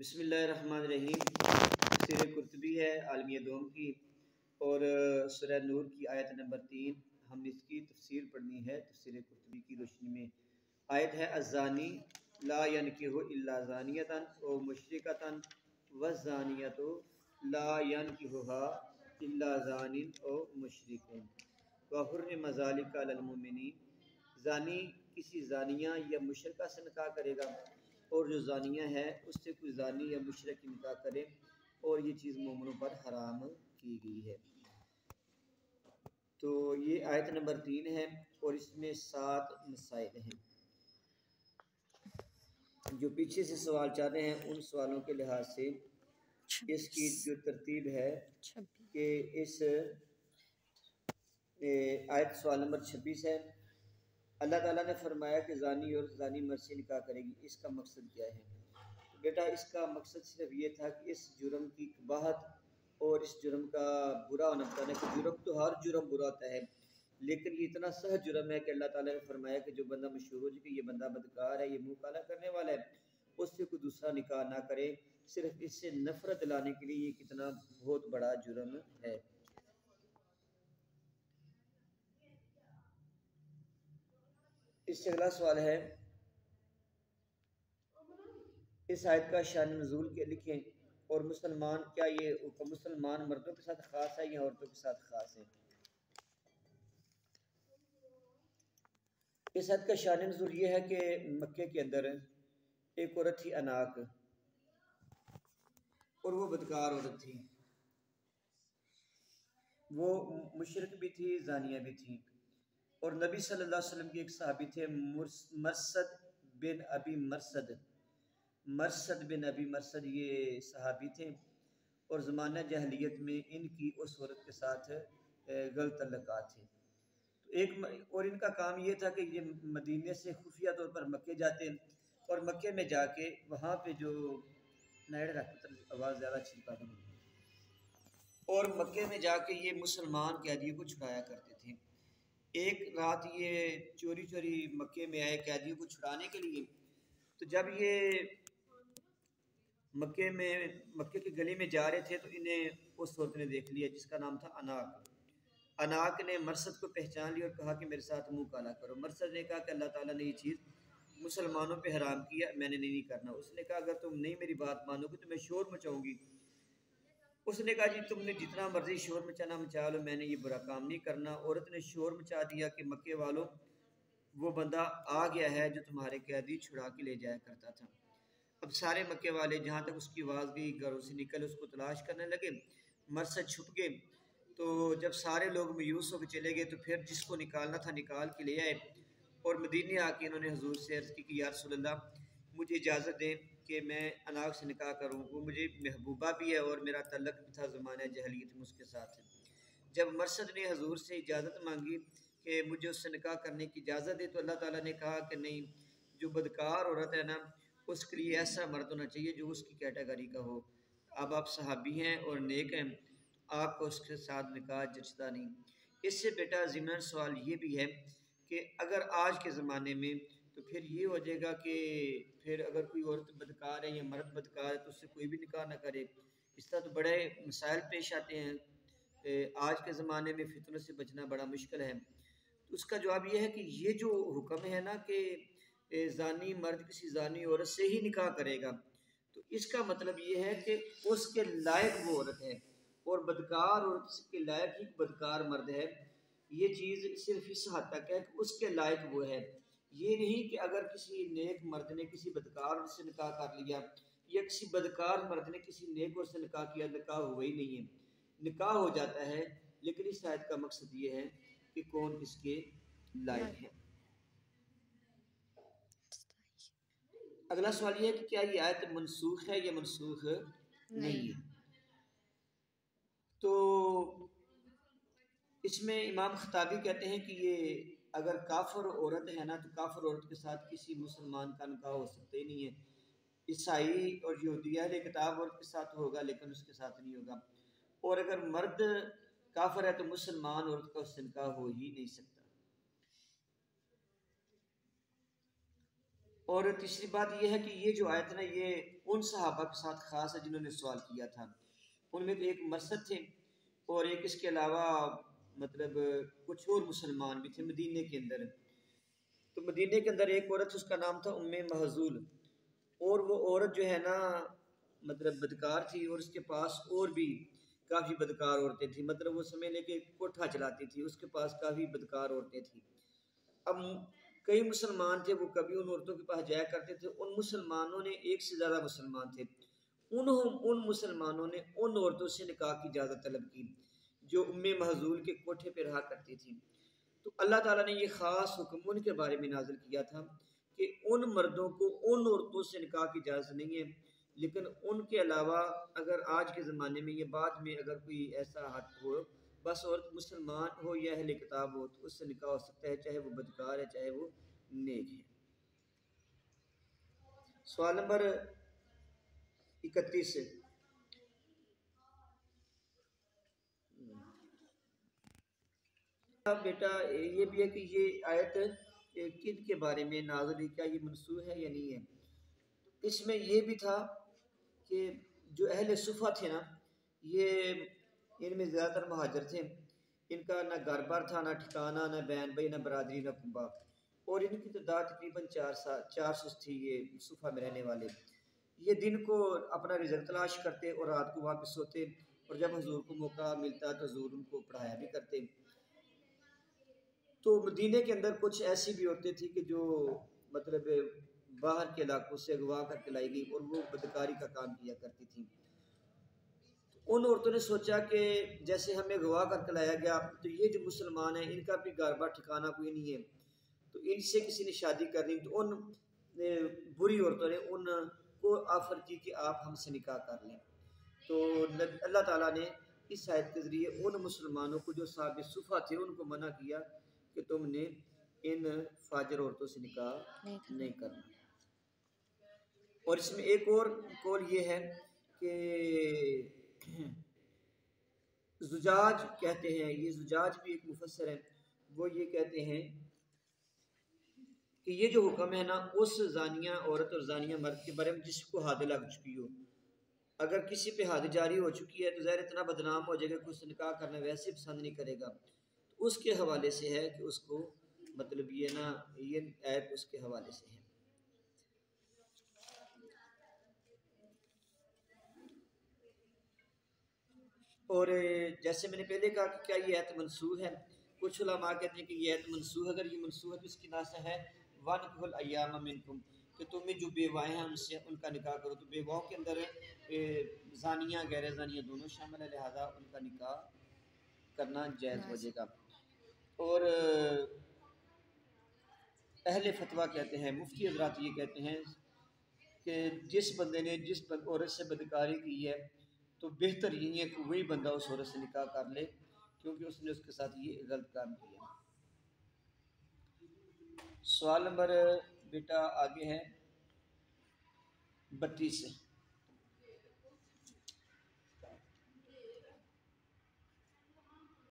बिस्मिल्लाहिर्रहमानिर्रहीम। तफसीर कुर्तुबी है आलमिया दोम की और सूरह नूर की आयत नंबर 3। हम इसकी तफसीर पढ़नी है तफसीर कुर्तुबी की रोशनी में। आयत है अज़्ज़ानी ला यनकिहु इल्ला ज़ानियतन व मुशरिकतन वज़्ज़ानियतु ला यनकिहुहा इल्ला ज़ानिन व मुशरिकुन व हुर्रिम ज़ालिका अलल मुमिनीन। ज़ानी किसी ज़ानिया या मुशरिका से निकाह करेगा और जो ज़ानिया है उससे कोई ज़ानी या मुशरिक की निकाह करे और ये चीज़ मोमिनों पर हराम की गई है। तो ये आयत नंबर 3 है और इसमें 7 मसाइल हैं। जो पीछे से सवाल चाह रहे हैं उन सवालों के लिहाज से इसकी जो तरतीब है कि इस आयत सवाल नंबर 26 है। अल्लाह ताला ने फरमाया कि ज़ानी और ज़ानी मर्द से निकाह करेगी, इसका मकसद क्या है? बेटा इसका मकसद सिर्फ ये था कि इस जुर्म की कबाहत और इस जुर्म का बुरा होना बताना कि जुर्म तो हर जुर्म बुरा होता है, लेकिन ये इतना सहज जुर्म है कि अल्लाह ताला ने फरमाया कि जो बंदा मशहूर हो जाए कि ये बंदा बदकार है, ये मुँह काला करने वाला है, उससे कोई दूसरा निकाह ना करे। सिर्फ इससे नफरत दिलाने के लिए ये कितना बहुत बड़ा जुर्म है। इससे अगला सवाल है, इस आयत का शान नुज़ूल के लिखें और मुसलमान क्या ये मुसलमान मर्दों के साथ ख़ास है या औरतों के साथ ख़ास है? इस आयत का शान नुज़ूल ये है कि मक्के के अंदर एक औरत थी अनाक, और वो बदकार औरत थी, वो मुशरिक भी थी, ज़ानिया भी थी। और नबी सल्लल्लाहु अलैहि वसल्लम के एक सहाबी थे मरसद बिन अबी मरसद, मरसद बिन अबी मरसद ये सहाबी थे और ज़माना जहलियत में इनकी उस औरत के साथ गलत तल्लुकात थे। तो और इनका काम ये था कि ये मदीने से खुफिया तौर पर मक्के जाते और मक्के में जाके वहाँ पे जो आवाज़ ज़्यादा अच्छी पैदा होती और मक्के में जाके ये मुसलमान कैदियों को छुड़ाया करते थे। एक रात ये चोरी चोरी मक्के में आए कैदियों को छुड़ाने के लिए। तो जब ये मक्के की गली में जा रहे थे तो इन्हें उस औरत ने देख लिया जिसका नाम था अनाक। अनाक ने मरसद को पहचान लिया और कहा कि मेरे साथ मुंह काला करो। मरसद ने कहा कि अल्लाह ताला ने ये चीज़ मुसलमानों पे हराम किया, मैंने नहीं करना। उसने कहा अगर तुम नहीं मेरी बात मानोगे तो मैं शोर मचाऊंगी। उसने कहा जी तुमने जितना मर्जी शोर मचाना मचा लो, मैंने ये बुरा काम नहीं करना। औरत ने शोर मचा दिया कि मक्के वालों, वो बंदा आ गया है जो तुम्हारे कैदी छुड़ा के ले जाया करता था। अब सारे मक्के वाले जहाँ तक उसकी आवाज़ गई घरों से निकल उसको तलाश करने लगे। मरसद छुप गए। तो जब सारे लोग मायूस होकर चले गए तो फिर जिसको निकालना था निकाल के ले आए और मदीने आके इन्होंने हुजूर से अर्ज़ की कि या रसूलल्लाह मुझे इजाज़त दें कि मैं अनाक से निकाह करूँ। वो मुझे महबूबा भी है और मेरा तल्लक भी था ज़माना जहलियत में उसके साथ। जब मरसद ने हुजूर से इजाज़त मांगी कि मुझे उससे निकाह करने की इजाज़त दे तो अल्लाह ताला ने कहा कि नहीं, जो बदकार औरत है ना उसके लिए ऐसा मर्द होना चाहिए जो उसकी कैटेगरी का हो। अब आप सहाबी हैं और नेक हैं, आपको उसके साथ निकाह जचता नहीं। इससे बेटा ज़िमन सवाल ये भी है कि अगर आज के ज़माने में तो फिर ये हो जाएगा कि फिर अगर कोई औरत बदकार है या मर्द बदकार है तो उससे कोई भी निकाह ना करे। इस तरह तो बड़े मसाइल पेश आते हैं। आज के ज़माने में फितनों से बचना बड़ा मुश्किल है। तो उसका जवाब ये है कि ये जो हुक्म है ना कि ज़ानी मर्द किसी ज़ानी औरत से ही निकाह करेगा, तो इसका मतलब ये है कि उसके लायक वो औरत है और बदकार औरत के लायक ही बदकार मर्द है। ये चीज़ सिर्फ इस हद तक है कि उसके लायक वो है। ये नहीं कि अगर किसी नेक मर्द ने किसी बदकार औरत से निकाह कर लिया या किसी बदकार मर्द ने किसी नेक औरत से निकाह किया, निकाह हुआ ही नहीं है। निकाह हो जाता है, लेकिन इस आयत का मकसद ये है कि कौन किसके लायक है। अगला सवाल ये है कि क्या ये आयत मनसूख है या मनसूख नहीं है? तो इसमें इमाम खताबी कहते हैं कि ये अगर काफर औरत है ना तो काफर औरत के साथ किसी मुसलमान का निकाह हो सकता ही नहीं है। ईसाई और यहूदी अहले किताब औरत के साथ होगा लेकिन उसके साथ नहीं होगा। और अगर मर्द काफर है तो मुसलमान औरत का उससे निकाह हो ही नहीं सकता। और तीसरी बात यह है कि ये जो आयत ना ये उन सहाबा के साथ ख़ास है जिन्होंने सवाल किया था। उनमें तो एक मरसद थे और एक इसके अलावा मतलब कुछ और मुसलमान भी थे मदीने के अंदर। तो मदीने के अंदर एक औरत उसका नाम था उम्मे महजूल, और वो औरत जो है ना मतलब बदकार थी, और उसके पास और भी काफ़ी बदकार औरतें थी। मतलब वो समझ लेके कोठा चलाती थी, उसके पास काफ़ी बदकार औरतें थी। अब कई मुसलमान थे, वो कभी उन औरतों के पास जाया करते थे। उन मुसलमानों ने, एक से ज़्यादा मुसलमान थे, उन मुसलमानों ने उन औरतों से निकाह की इजाज़त तलब की जो उम्मे महजूल के कोठे पर रहा करती थी। तो अल्लाह ताला ने ये ख़ास हुक्म उनके बारे में नाजिल किया था कि उन मर्दों को उन औरतों से निकाह की इजाज़त नहीं है, लेकिन उनके अलावा अगर आज के ज़माने में या बाद में अगर कोई ऐसा हक हो, बस औरत मुसलमान हो या अहले किताब हो, तो उससे निकाह हो सकता है, चाहे वो बदकार है चाहे वो नेक है। सवाल नंबर 31 से अब बेटा ये भी है कि ये आयत किन के बारे में नाज़िल हुई, क्या ये मनसूख है या नहीं है। इसमें ये भी था कि जो अहले सुफ़ा थे ना, ये इनमें ज़्यादातर महाजर थे। इनका ना घर बार था, ना ठिकाना, ना बहन भाई, ना बरादरी, ना कुंबा, और इनकी तादाद तकरीबन 400 थी। ये सुफ़ा में रहने वाले ये दिन को अपना रिज़्क़ तलाश करते और रात को वापस सोते, और जब हजूर को मौका मिलता तो हजूर उनको पढ़ाया भी करते। तो मदीने के अंदर कुछ ऐसी भी औरतें थी कि जो मतलब बाहर के इलाकों से अगवा करके लाई गई और वो बदकारी का काम किया करती थी। उन औरतों ने सोचा कि जैसे हमें अगवा करके लाया गया, तो ये जो मुसलमान हैं इनका भी घर बार ठिकाना कोई नहीं है, तो इनसे किसी ने शादी करनी। तो उन बुरी औरतों ने उनको ऑफ़र की कि आप हमसे निकाह कर लें। तो अल्लाह ताला ने इस आयत के ज़रिए उन मुसलमानों को जो साहब सुफ़ा थे उनको मना किया कि तुमने इन फाजिर औरतों से निकाह नहीं करना। और इसमें एक और कौल ये है कि जुजाज कहते हैं, ये जुजाज भी एक मुफस्सर है, वो ये कहते हैं कि ये जो हुक्म है ना उस जानिया औरत और जानिया मर्द के बारे में जिसको हाद लग चुकी हो। अगर किसी पे हाद जारी हो चुकी है तो ज़ाहिर इतना बदनाम हो जाएगा कि उससे निकाह करना वैसे पसंद नहीं करेगा। तो उसके हवाले से है कि उसको मतलब ये ना ये ऐप उसके हवाले से है। और जैसे मैंने पहले कहा कि क्या ये आयत मनसूख है, कुछ उलमा कहते हैं कि ये आयत मनसूख, अगर ये मनसूख है तो इसकी नासा है वनकुल अय्याम मिनकुम, कि तुम्हें जो बेवाएँ हैं उनसे उनका निकाह करो। तो बेवाओं के अंदर ज़ानिया गैर ज़ानिया दोनों शामिल है, लिहाजा उनका निकाह करना जायज़ हो जाएगा। और अहले फतवा कहते हैं, मुफ्ती हजरात ये कहते हैं कि जिस बंदे ने जिस औरत से बदकारी की है तो बेहतर यही है कि वही बंदा उस औरत से निकाह कर ले, क्योंकि उसने उसके साथ ये गलत काम किया। सवाल नंबर बेटा आगे है 32 से।